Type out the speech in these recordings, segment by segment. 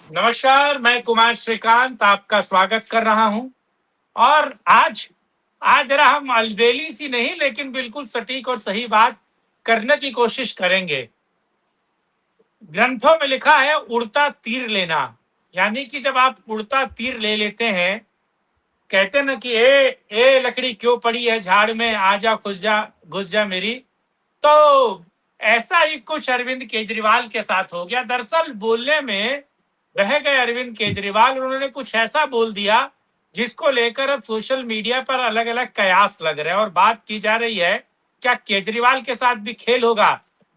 नमस्कार, मैं कुमार श्रीकांत आपका स्वागत कर रहा हूं। और आज आज जरा हम अलबेली सी नहीं लेकिन बिल्कुल सटीक और सही बात करने की कोशिश करेंगे। ग्रंथों में लिखा है उड़ता तीर लेना, यानी कि जब आप उड़ता तीर ले लेते हैं, कहते ना कि ए लकड़ी क्यों पड़ी है झाड़ में, आजा घुस जा मेरी। तो ऐसा ही कुछ अरविंद केजरीवाल के साथ हो गया। दरअसल बोलने में बह गए अरविंद केजरीवाल, उन्होंने कुछ ऐसा बोल दिया जिसको लेकर अब सोशल मीडिया पर अलग अलग कयास लग रहे हैं और बात की जा रही है क्या केजरीवाल के साथ भी खेल होगा।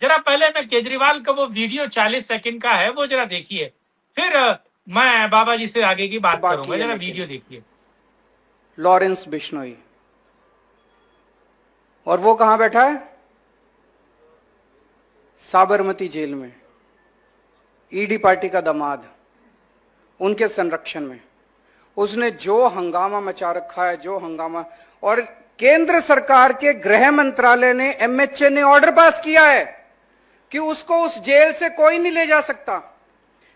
जरा पहले मैं केजरीवाल का वो वीडियो 40 सेकंड का है वो जरा देखिए, फिर मैं बाबा जी से आगे की बात करूंगा। जरा वीडियो देखिए। लॉरेंस बिश्नोई, और वो कहां बैठा है? साबरमती जेल में, ईडी पार्टी का दामाद, उनके संरक्षण में। उसने जो हंगामा मचा रखा है, जो हंगामा, और केंद्र सरकार के गृह मंत्रालय ने, एमएचए ने ऑर्डर पास किया है कि उसको उस जेल से कोई नहीं ले जा सकता।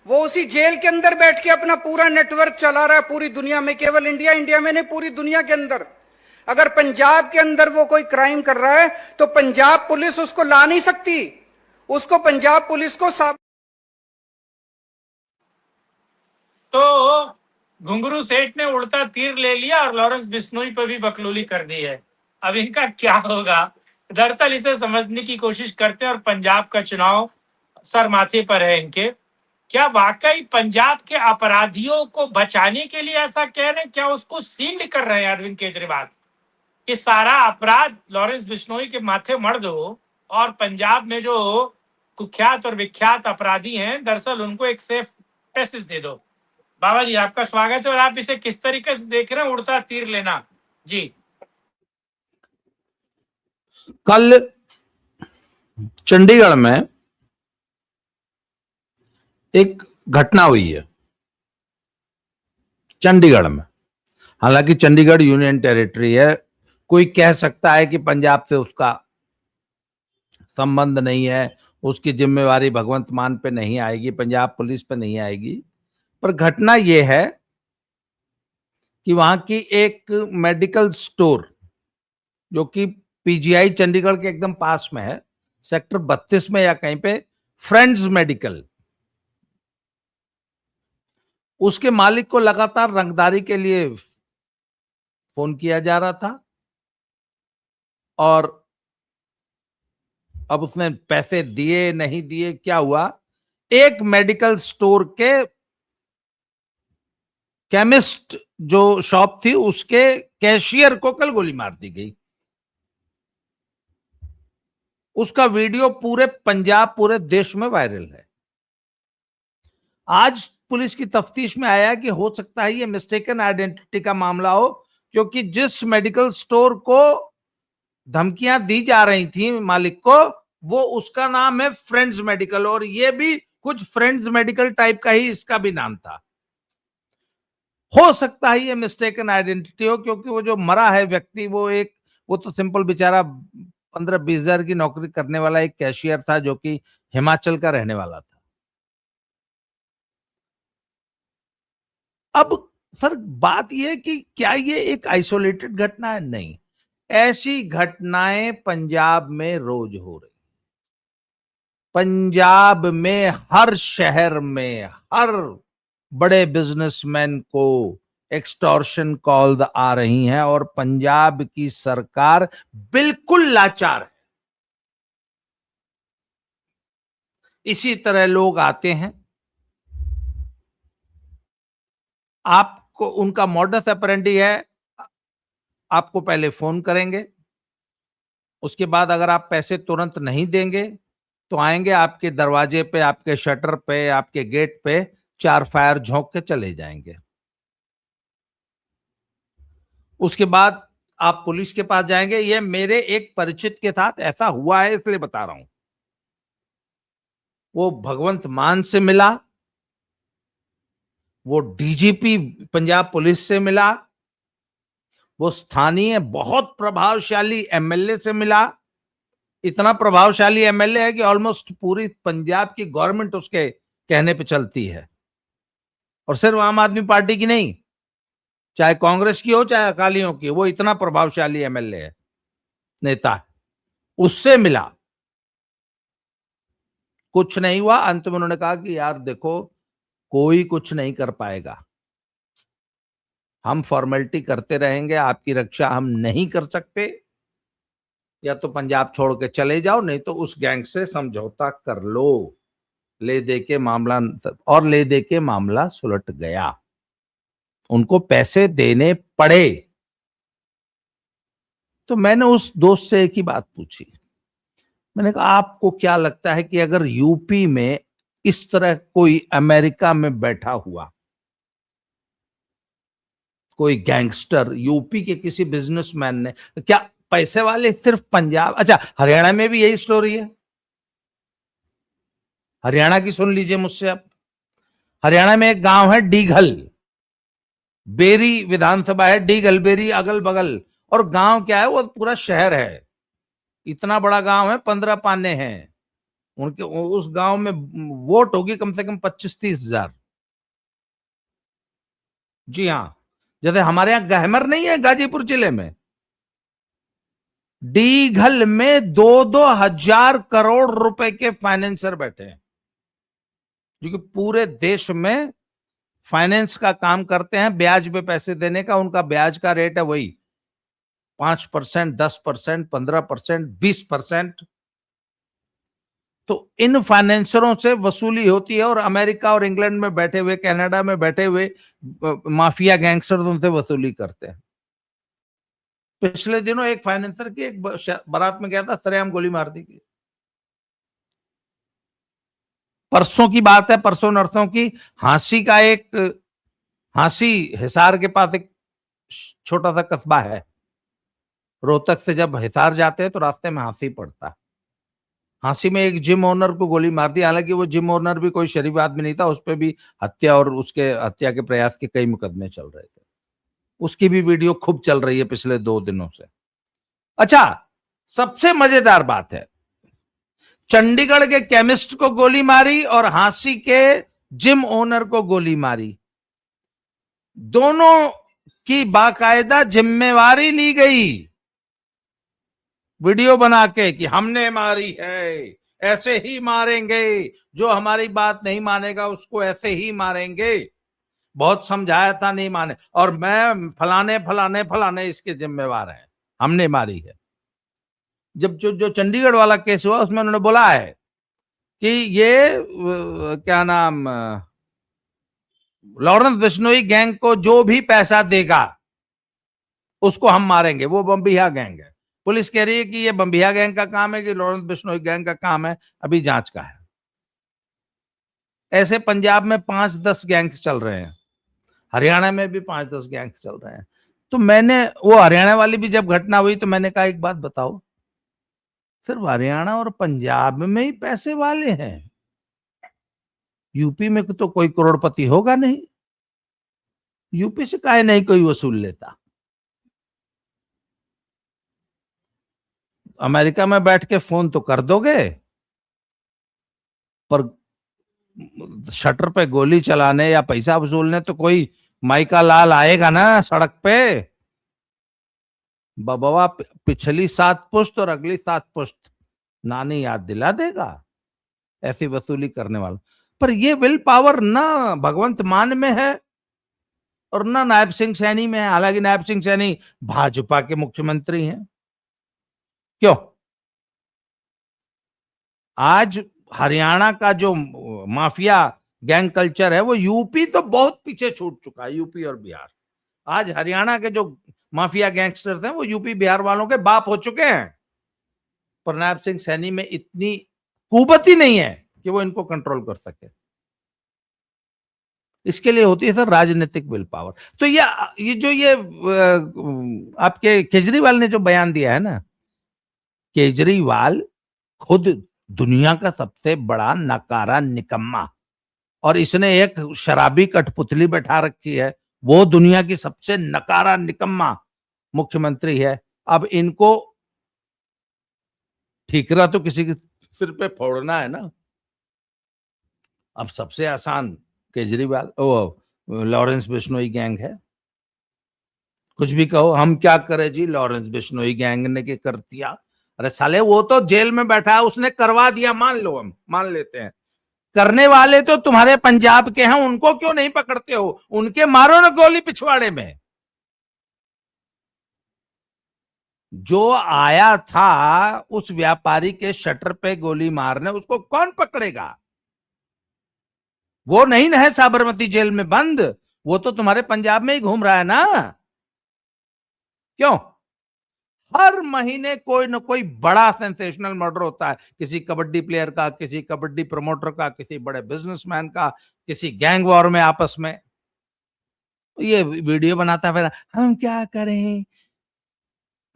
वो उसी जेल के अंदर बैठ के अपना पूरा नेटवर्क चला रहा है पूरी दुनिया में, केवल इंडिया में नहीं, पूरी दुनिया के अंदर। अगर पंजाब के अंदर वो कोई क्राइम कर रहा है तो पंजाब पुलिस उसको ला नहीं सकती, उसको पंजाब पुलिस को तो घुंगरू सेठ ने उड़ता तीर ले लिया और लॉरेंस बिश्नोई पर भी बकलोली कर दी है। अब इनका क्या होगा? दरअसल इसे समझने की कोशिश करते हैं। और पंजाब का चुनाव सर माथे पर है इनके। क्या वाकई पंजाब के अपराधियों को बचाने के लिए ऐसा कह रहे हैं? क्या उसको सील्ड कर रहे हैं अरविंद केजरीवाल कि सारा अपराध लॉरेंस बिश्नोई के माथे मर दो और पंजाब में जो कुख्यात और विख्यात अपराधी हैं दरअसल उनको एक सेफ पैसेज दे दो। बाबा जी आपका स्वागत है। और आप इसे किस तरीके से देख रहे हैं, उड़ता तीर लेना जी? कल चंडीगढ़ में एक घटना हुई है, चंडीगढ़ में। हालांकि चंडीगढ़ यूनियन टेरिटरी है, कोई कह सकता है कि पंजाब से उसका संबंध नहीं है, उसकी जिम्मेवारी भगवंत मान पे नहीं आएगी, पंजाब पुलिस पे नहीं आएगी। पर घटना यह है कि वहां की एक मेडिकल स्टोर जो कि पीजीआई चंडीगढ़ के एकदम पास में है, सेक्टर 32 में या कहीं पे, फ्रेंड्स मेडिकल, उसके मालिक को लगातार रंगदारी के लिए फोन किया जा रहा था और अब उसने पैसे दिए नहीं दिए, क्या हुआ, एक मेडिकल स्टोर के केमिस्ट जो शॉप थी उसके कैशियर को कल गोली मार दी गई। उसका वीडियो पूरे पंजाब, पूरे देश में वायरल है। आज पुलिस की तफ्तीश में आया कि हो सकता है ये मिस्टेकन आइडेंटिटी का मामला हो, क्योंकि जिस मेडिकल स्टोर को धमकियां दी जा रही थी मालिक को, वो उसका नाम है फ्रेंड्स मेडिकल, और ये भी कुछ फ्रेंड्स मेडिकल टाइप का ही इसका भी नाम था। हो सकता है ये मिस्टेकन आइडेंटिटी हो, क्योंकि वो जो मरा है व्यक्ति वो तो सिंपल बेचारा 15-20 हजार की नौकरी करने वाला एक कैशियर था जो कि हिमाचल का रहने वाला था। अब सर बात यह कि क्या ये एक आइसोलेटेड घटना है? नहीं, ऐसी घटनाएं पंजाब में रोज हो रही। पंजाब में हर शहर में हर बड़े बिजनेसमैन को एक्सटॉर्शन कॉल आ रही हैं और पंजाब की सरकार बिल्कुल लाचार है। इसी तरह लोग आते हैं, आपको उनका मॉडस ऑपरेंडी है, आपको पहले फोन करेंगे, उसके बाद अगर आप पैसे तुरंत नहीं देंगे तो आएंगे आपके दरवाजे पे, आपके शटर पे, आपके गेट पे 4 फायर झोंक के चले जाएंगे। उसके बाद आप पुलिस के पास जाएंगे। ये मेरे एक परिचित के साथ ऐसा हुआ है, इसलिए बता रहा हूं। वो भगवंत मान से मिला, वो डीजीपी पंजाब पुलिस से मिला, वो स्थानीय बहुत प्रभावशाली एमएलए से मिला। इतना प्रभावशाली एमएलए है कि ऑलमोस्ट पूरी पंजाब की गवर्नमेंट उसके कहने पे चलती है। और सिर्फ आम आदमी पार्टी की नहीं, चाहे कांग्रेस की हो चाहे अकालियों की, वो इतना प्रभावशाली एमएलए है, नेता है। उससे मिला, कुछ नहीं हुआ। अंत में उन्होंने कहा कि यार देखो, कोई कुछ नहीं कर पाएगा, हम फॉर्मेलिटी करते रहेंगे, आपकी रक्षा हम नहीं कर सकते, या तो पंजाब छोड़ के चले जाओ, नहीं तो उस गैंग से समझौता कर लो। ले दे के मामला, और ले दे के मामला सुलट गया, उनको पैसे देने पड़े। तो मैंने उस दोस्त से एक ही बात पूछी, मैंने कहा आपको क्या लगता है कि अगर यूपी में इस तरह कोई अमेरिका में बैठा हुआ कोई गैंगस्टर, यूपी के किसी बिजनेसमैन ने, क्या पैसे वाले सिर्फ पंजाब, अच्छा हरियाणा में भी यही स्टोरी है, हरियाणा की सुन लीजिए मुझसे आप। हरियाणा में एक गांव है डीघल, बेरी विधानसभा है, डीघल बेरी अगल बगल, और गांव क्या है, वो पूरा शहर है, इतना बड़ा गांव है, 15 पाने हैं उनके। उस गांव में वोट होगी कम से कम 25-30 हजार। जी हाँ, जैसे हमारे यहां गहमर नहीं है गाजीपुर जिले में, डीघल में 2-2 हजार करोड़ रुपए के फाइनेंसर बैठे हैं, जो कि पूरे देश में फाइनेंस का काम करते हैं, ब्याज पे पैसे देने का। उनका ब्याज का रेट है वही 5%, 10%, 15%, 20%। तो इन फाइनेंसरों से वसूली होती है, और अमेरिका और इंग्लैंड में बैठे हुए, कनाडा में बैठे हुए माफिया गैंगस्टर उनसे वसूली करते हैं। पिछले दिनों एक फाइनेंसर की एक बारात में गया था, सरेआम गोली मार दी गई। परसों की बात है, परसों नरसों की, हांसी हिसार के पास एक छोटा सा कस्बा है, रोहतक से जब हिसार जाते हैं तो रास्ते में हांसी पड़ता है। हांसी में एक जिम ओनर को गोली मार दी, हालांकि वो जिम ओनर भी कोई शरीफ आदमी नहीं था, उस पर भी हत्या और उसके हत्या के प्रयास के कई मुकदमे चल रहे थे। उसकी भी वीडियो खूब चल रही है पिछले 2 दिनों से। अच्छा, सबसे मजेदार बात है, चंडीगढ़ के केमिस्ट को गोली मारी और हांसी के जिम ओनर को गोली मारी, दोनों की बाकायदा जिम्मेवारी ली गई, वीडियो बना के कि हमने मारी है, ऐसे ही मारेंगे, जो हमारी बात नहीं मानेगा उसको ऐसे ही मारेंगे, बहुत समझाया था नहीं माने, और मैं फलाने फलाने फलाने इसके जिम्मेवार हैं, हमने मारी है। जब जो चंडीगढ़ वाला केस हुआ उसमें उन्होंने बोला है कि ये क्या नाम, लॉरेंस बिश्नोई गैंग को जो भी पैसा देगा उसको हम मारेंगे, वो बम्बिया गैंग है। पुलिस कह रही है कि ये बम्बिया गैंग का काम है कि लॉरेंस बिश्नोई गैंग का काम है, अभी जांच का है। ऐसे पंजाब में 5-10 गैंग्स चल रहे हैं, हरियाणा में भी 5-10 गैंग्स चल रहे हैं। तो मैंने, वो हरियाणा वाली भी जब घटना हुई तो मैंने कहा एक बात बताओ, सिर्फ हरियाणा और पंजाब में ही पैसे वाले हैं, यूपी में तो कोई करोड़पति होगा नहीं, यूपी से काहे नहीं कोई वसूल लेता। अमेरिका में बैठ के फोन तो कर दोगे, पर शटर पे गोली चलाने या पैसा वसूलने तो कोई माइका लाल आएगा ना सड़क पे। बाबा पिछली 7 पुश्त और अगली 7 पुश्त नानी याद दिला देगा ऐसी वसूली करने वाला। पर ये विल पावर ना भगवंत मान में है और ना नायब सिंह सैनी में है, हालांकि नायब सिंह सैनी भाजपा के मुख्यमंत्री हैं। क्यों? आज हरियाणा का जो माफिया गैंग कल्चर है वो यूपी तो बहुत पीछे छूट चुका है, यूपी और बिहार। आज हरियाणा के जो माफिया गैंगस्टर्स हैं वो यूपी बिहार वालों के बाप हो चुके हैं, पर नायब सिंह सैनी में इतनी कुवत ही नहीं है कि वो इनको कंट्रोल कर सके। इसके लिए होती है सर राजनीतिक विल पावर। तो ये आपके केजरीवाल ने जो बयान दिया है ना, केजरीवाल खुद दुनिया का सबसे बड़ा नकारा निकम्मा, और इसने एक शराबी कठपुतली बैठा रखी है, वो दुनिया की सबसे नकारा निकम्मा मुख्यमंत्री है। अब इनको ठीकरा तो किसी के सिर पे फोड़ना है ना। अब सबसे आसान केजरीवाल, लॉरेंस बिश्नोई गैंग है। कुछ भी कहो, हम क्या करें जी, लॉरेंस बिश्नोई गैंग ने के कर दिया। अरे साले वो तो जेल में बैठा है, उसने करवा दिया, मान लो, हम मान लेते हैं। करने वाले तो तुम्हारे पंजाब के हैं, उनको क्यों नहीं पकड़ते हो? उनके मारो ना गोली पिछवाड़े में। जो आया था उस व्यापारी के शटर पे गोली मारने, उसको कौन पकड़ेगा? वो नहीं है साबरमती जेल में बंद, वो तो तुम्हारे पंजाब में ही घूम रहा है ना। क्यों? हर महीने कोई ना कोई बड़ा सेंसेशनल मर्डर होता है, किसी कबड्डी प्लेयर का, किसी कबड्डी प्रमोटर का, किसी बड़े बिजनेसमैन का, किसी गैंग वॉर में आपस में। ये वीडियो बनाता है, फिर हम क्या करें,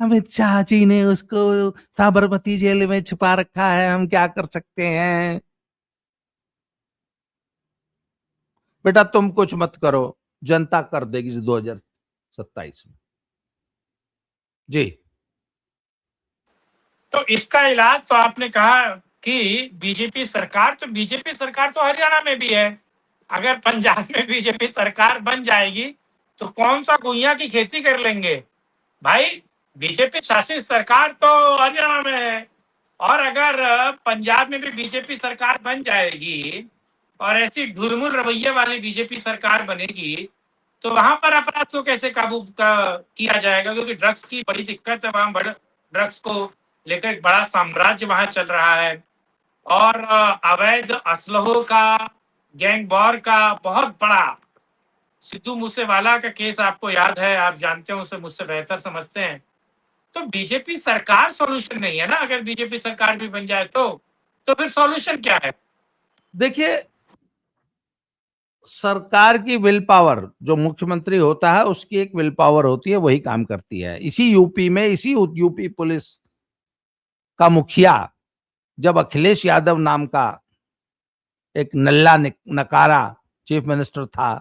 अमित शाह जी ने उसको साबरमती जेल में छुपा रखा है, हम क्या कर सकते हैं। बेटा तुम कुछ मत करो, जनता कर देगी 2027 में। जी। तो इसका इलाज तो आपने कहा कि बीजेपी सरकार, तो बीजेपी सरकार तो हरियाणा में भी है। अगर पंजाब में बीजेपी सरकार बन जाएगी तो कौन सा गुइया की खेती कर लेंगे भाई? बीजेपी शासित सरकार तो हरियाणा में है, और अगर पंजाब में भी बीजेपी सरकार बन जाएगी और ऐसी ढुरमुर रवैये वाली बीजेपी सरकार बनेगी तो वहां पर अपराध को कैसे काबू किया जाएगा? क्योंकि ड्रग्स की बड़ी दिक्कत है वहां, बड़ा ड्रग्स को लेकर एक बड़ा साम्राज्य वहां चल रहा है, और अवैध असलहों का, गैंग वॉर का बहुत बड़ा, सिद्धू मूसेवाला का केस आपको याद है, आप जानते हो उसे, मुझसे बेहतर समझते हैं। तो बीजेपी सरकार सॉल्यूशन नहीं है ना। अगर बीजेपी सरकार भी बन जाए तो फिर सॉल्यूशन क्या है? देखिए, सरकार की विल पावर, जो मुख्यमंत्री होता है उसकी एक विल पावर होती है, वही काम करती है। इसी यूपी में, इसी यूपी पुलिस का मुखिया जब अखिलेश यादव नाम का एक नल्ला नकारा चीफ मिनिस्टर था,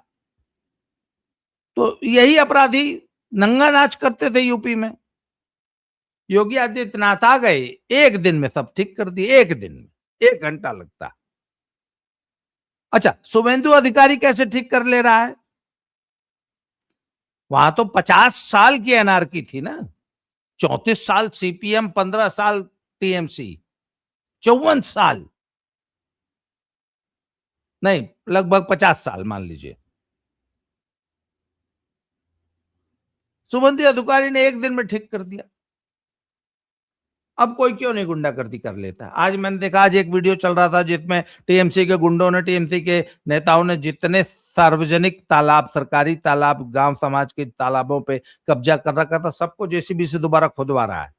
तो यही अपराधी नंगा नाच करते थे यूपी में। योगी आदित्यनाथ आ गए, एक दिन में सब ठीक कर दिए, एक दिन में, 1 घंटा लगता। अच्छा, शुभेंदु अधिकारी कैसे ठीक कर ले रहा है? वहां तो 50 साल की एनआरकी थी ना, 34 साल सीपीएम, 15 साल टीएमसी, 54 साल नहीं, लगभग 50 साल मान लीजिए। शुभेंदु अधिकारी ने एक दिन में ठीक कर दिया। अब कोई क्यों नहीं गुंडागर्दी कर लेता? आज मैंने देखा, आज एक वीडियो चल रहा था जिसमें टीएमसी के गुंडों ने, टीएमसी के नेताओं ने जितने सार्वजनिक तालाब, सरकारी तालाब, गांव समाज के तालाबों पे कब्जा कर रखा था, सबको जेसीबी से दोबारा खुदवा रहा है।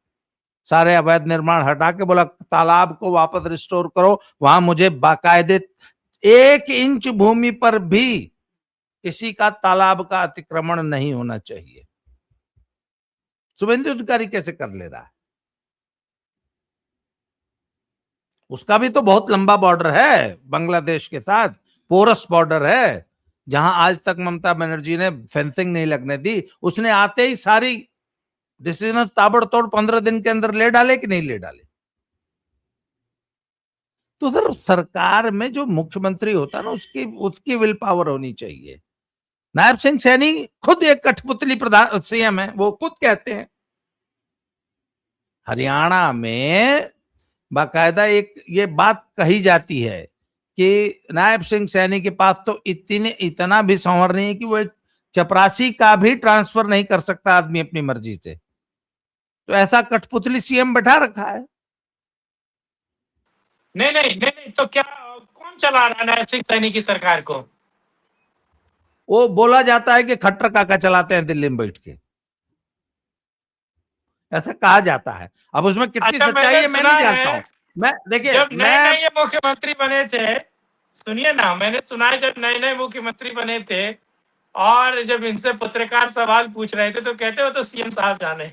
सारे अवैध निर्माण हटा के बोला तालाब को वापस रिस्टोर करो, वहां मुझे बाकायदे 1 इंच भूमि पर भी किसी का तालाब का अतिक्रमण नहीं होना चाहिए। शुभेंदु अधिकारी कैसे कर ले रहा है? उसका भी तो बहुत लंबा बॉर्डर है बांग्लादेश के साथ, पोरस बॉर्डर है, जहां आज तक ममता बनर्जी ने फेंसिंग नहीं लगने दी। उसने आते ही सारी डिसीजन ताबड़तोड़ 15 दिन के अंदर ले डाले कि नहीं ले डाले? तो सर, सरकार में जो मुख्यमंत्री होता है ना, उसकी उसकी विल पावर होनी चाहिए। नायब सिंह सैनी खुद एक कठपुतली प्रधान सीएम है, वो खुद कहते हैं। हरियाणा में बाकायदा एक ये बात कही जाती है कि नायब सिंह सैनी के पास तो इतना भी संवर नहीं है कि वो एक चपरासी का भी ट्रांसफर नहीं कर सकता आदमी अपनी मर्जी से। तो ऐसा कठपुतली सीएम बैठा रखा है। नहीं नहीं नहीं नहीं, तो क्या कौन चला रहा है नायब सिंह सैनी की सरकार को? वो बोला जाता है कि खट्टर काका चलाते हैं दिल्ली में बैठ के, ऐसा कहा जाता है। अब उसमें कितनी अच्छा, सच्चाई है मैं नहीं जानता हूं। मैं देखिए, जब नए मैं नए ये मुख्यमंत्री बने थे, सुनिए ना, मैंने सुना है जब नए नए मुख्यमंत्री बने थे और जब इनसे पत्रकार सवाल पूछ रहे थे तो कहते हो तो सीएम साहब जाने।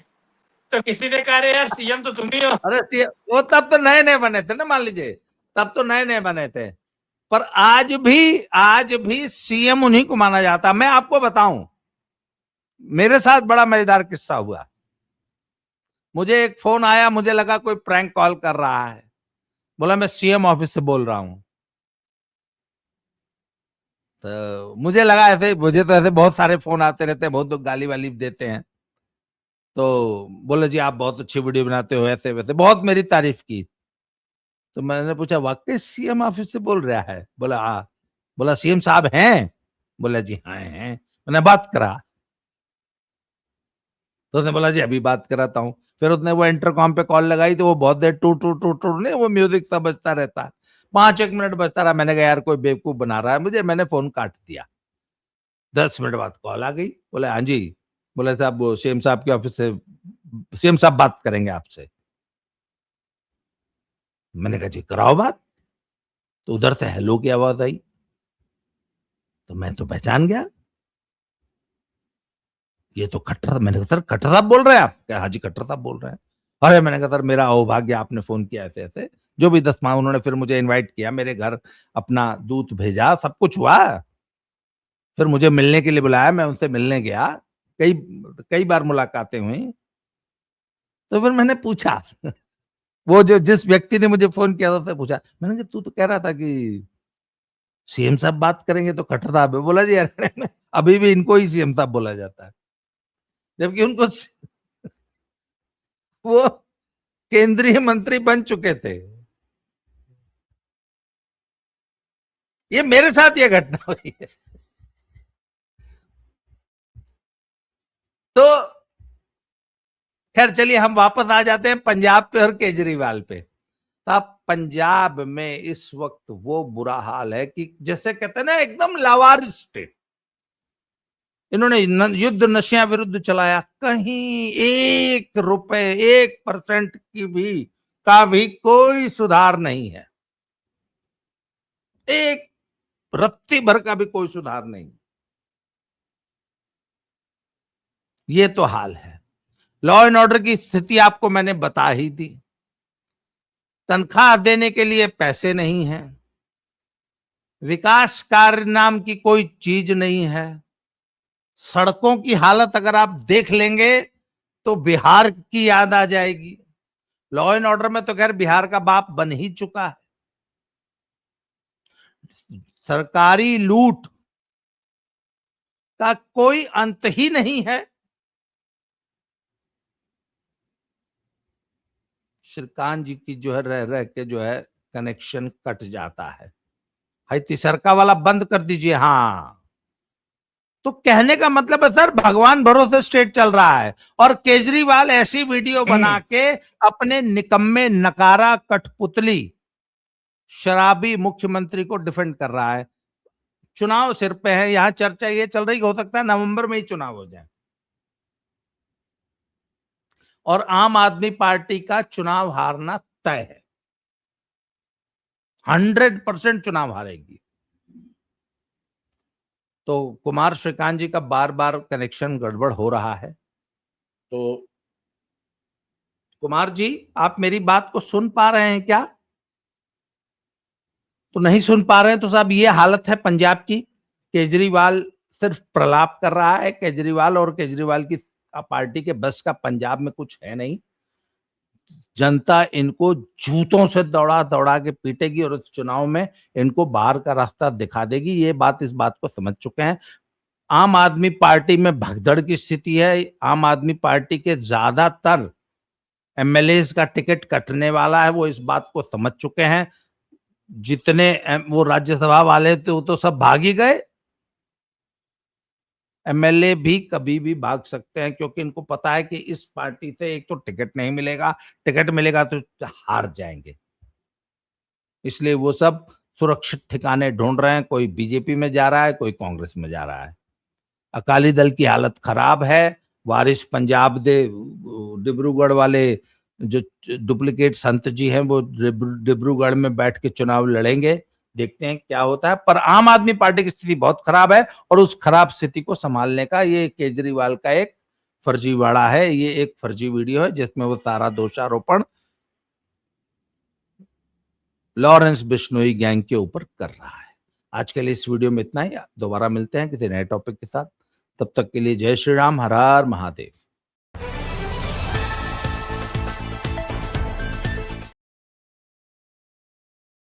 तो किसी ने कहा यार सीएम तो तुम ही हो। अरे वो तब तो नए नए बने थे ना, मान लीजिए, तब तो नए नए बने थे। पर आज भी सीएम उन्हीं को माना जाता। मैं आपको बताऊं, मेरे साथ बड़ा मजेदार किस्सा हुआ। मुझे एक फोन आया, मुझे लगा कोई प्रैंक कॉल कर रहा है। बोला मैं सीएम ऑफिस से बोल रहा हूं। तो मुझे लगा ऐसे, मुझे तो ऐसे बहुत सारे फोन आते रहते हैं, बहुत लोग गाली वाली देते हैं, तो बोले जी आप बहुत अच्छी वीडियो बनाते हो, ऐसे वैसे बहुत मेरी तारीफ की। तो मैंने पूछा वाकई सीएम ऑफिस से बोल रहा है? बोला हाँ। बोला सीएम साहब हैं? बोला जी हाँ हैं। मैंने बात करा, तो उसने बोला जी अभी बात कराता हूँ। फिर उसने वो इंटरकॉम पे कॉल लगाई, तो वो बहुत देर टू टू टू टू नहीं, वो म्यूजिक सा बजता रहता, 5 एक मिनट बजता रहा। मैंने कहा यार कोई बेवकूफ बना रहा है मुझे, मैंने फोन काट दिया। 10 मिनट बाद कॉल आ गई, बोले हाँ जी। बोले साहब वो सीएम साहब के ऑफिस से, सीएम साहब बात करेंगे आपसे। मैंने कहा जी कराओ बात। तो उधर से हेलो की आवाज आई, तो मैं तो पहचान गया, ये तो खट्टर। मैंने कहा सर खट्टर साहब बोल रहे हैं आप? क्या हाँ जी खट्टर साहब बोल रहे हैं। अरे मैंने कहा सर मेरा अहोभाग्य, आपने फोन किया ऐसे ऐसे, जो भी 10 माह। उन्होंने फिर मुझे इनवाइट किया, मेरे घर अपना दूत भेजा, सब कुछ हुआ। फिर मुझे मिलने के लिए बुलाया, मैं उनसे मिलने गया, कई कई बार मुलाकातें हुई। तो फिर मैंने पूछा वो जो जिस व्यक्ति ने मुझे फोन किया था उससे पूछा, मैंने कहा तू तो कह रहा था कि सीएम साहब बात करेंगे तो खट्टर साहब है। बोला जी अरे अभी भी इनको ही सीएम साहब बोला जाता है, जबकि उनको वो केंद्रीय मंत्री बन चुके थे। ये मेरे साथ ये घटना हुई है। तो खैर चलिए हम वापस आ जाते हैं पंजाब पे और केजरीवाल पे। अब पंजाब में इस वक्त वो बुरा हाल है कि जैसे कहते हैं ना एकदम लावारिस स्टेट। इन्होंने युद्ध नशिया विरुद्ध चलाया, कहीं 1 रुपए 1% की भी का भी कोई सुधार नहीं है, एक रत्ती भर का भी कोई सुधार नहीं। ये तो हाल है। लॉ एंड ऑर्डर की स्थिति आपको मैंने बता ही दी। तनख्वाह देने के लिए पैसे नहीं है, विकास कार्य नाम की कोई चीज नहीं है। सड़कों की हालत अगर आप देख लेंगे तो बिहार की याद आ जाएगी। लॉ एंड ऑर्डर में तो खैर बिहार का बाप बन ही चुका है। सरकारी लूट का कोई अंत ही नहीं है। श्रीकांत जी की जो है रह रह के जो है कनेक्शन कट जाता है। हाई तिसरका वाला बंद कर दीजिए। हाँ, तो कहने का मतलब है सर भगवान भरोसे स्टेट चल रहा है, और केजरीवाल ऐसी वीडियो बना के अपने निकम्मे नकारा कठपुतली शराबी मुख्यमंत्री को डिफेंड कर रहा है। चुनाव सिर पे है, यहां चर्चा ये चल रही हो सकता है नवंबर में ही चुनाव हो जाए, और आम आदमी पार्टी का चुनाव हारना तय है। 100% चुनाव हारेगी। तो कुमार श्रीकांत जी का बार बार कनेक्शन गड़बड़ हो रहा है। तो कुमार जी आप मेरी बात को सुन पा रहे हैं क्या? तो नहीं सुन पा रहे हैं तो साहब ये हालत है पंजाब की। केजरीवाल सिर्फ प्रलाप कर रहा है। केजरीवाल और केजरीवाल की पार्टी के बस का पंजाब में कुछ है नहीं। जनता इनको जूतों से दौड़ा दौड़ा के पीटेगी और इस चुनाव में इनको बाहर का रास्ता दिखा देगी। ये बात इस बात को समझ चुके हैं। आम आदमी पार्टी में भगदड़ की स्थिति है। आम आदमी पार्टी के ज्यादातर एमएलए का टिकट कटने वाला है, वो इस बात को समझ चुके हैं। जितने वो राज्यसभा वाले थे वो तो सब भाग ही गए। एमएलए भी कभी भी भाग सकते हैं, क्योंकि इनको पता है कि इस पार्टी से एक तो टिकट नहीं मिलेगा, टिकट मिलेगा तो हार जाएंगे। इसलिए वो सब सुरक्षित ठिकाने ढूंढ रहे हैं। कोई बीजेपी में जा रहा है, कोई कांग्रेस में जा रहा है। अकाली दल की हालत खराब है। वारिस पंजाब दे डिब्रूगढ़ वाले जो डुप्लीकेट संत जी हैं वो डिब्रूगढ़ में बैठ के चुनाव लड़ेंगे। देखते हैं क्या होता है। पर आम आदमी पार्टी की स्थिति बहुत खराब है, और उस खराब स्थिति को संभालने का ये केजरीवाल का एक फर्जीवाड़ा है। ये एक फर्जी वीडियो है जिसमें वो सारा दोषारोपण लॉरेंस बिश्नोई गैंग के ऊपर कर रहा है। आज के लिए इस वीडियो में इतना ही। दोबारा मिलते हैं किसी नए टॉपिक के साथ। तब तक के लिए जय श्री राम, हर हर महादेव।